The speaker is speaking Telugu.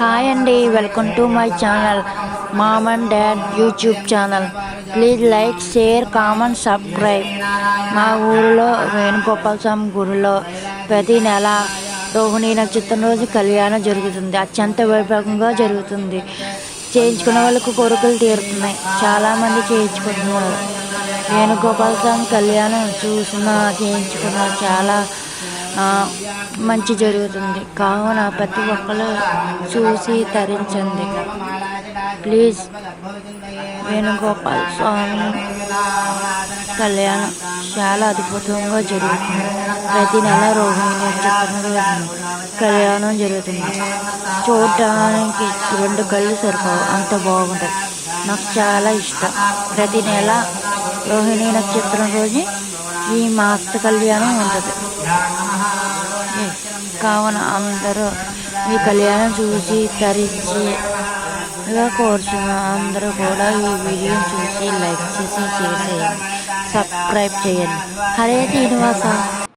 హాయ్ అండి, welcome to my channel mom and dad YouTube channel. Please like, share, comment, subscribe. మా ఊరిలో వేణుగోపాల స్వామి గుడిలో ప్రతి నెల రోహిణి నక్షత్రం రోజు కళ్యాణం జరుగుతుంది. అత్యంత వైభవంగా జరుగుతుంది. చేయించుకున్న వాళ్ళకు కోరికలు తీరుతున్నాయి. చాలామంది చేయించుకుంటున్నారు. వేణుగోపాల స్వామి కళ్యాణం చేయించుకున్న చాలా మంచి జరుగుతుంది. కావున ప్రతి ఒక్కరు చూసి తరించండి. ప్లీజ్. వేణుగోపాల స్వామి కళ్యాణం చాలా అద్భుతంగా జరుగుతుంది. ప్రతి నెల రోహిణి నక్షత్రం రోజున కళ్యాణం జరుగుతుంది. చూడటానికి 2 కళ్ళు సరిపోవు, అంత బాగుంటుంది. నాకు చాలా ఇష్టం. ప్రతి నెల రోహిణి నక్షత్రం రోజు ఈ మాస్త కళ్యాణం ఉంటుంది. కావున అందరూ ఈ కళ్యాణం చూసి తరించిగా కోరుచున్నాను. అందరూ కూడా ఈ వీడియోని చూసి లైక్ చేసి షేర్ చేయండి, సబ్స్క్రైబ్ చేయండి. హరే శ్రీనివాస.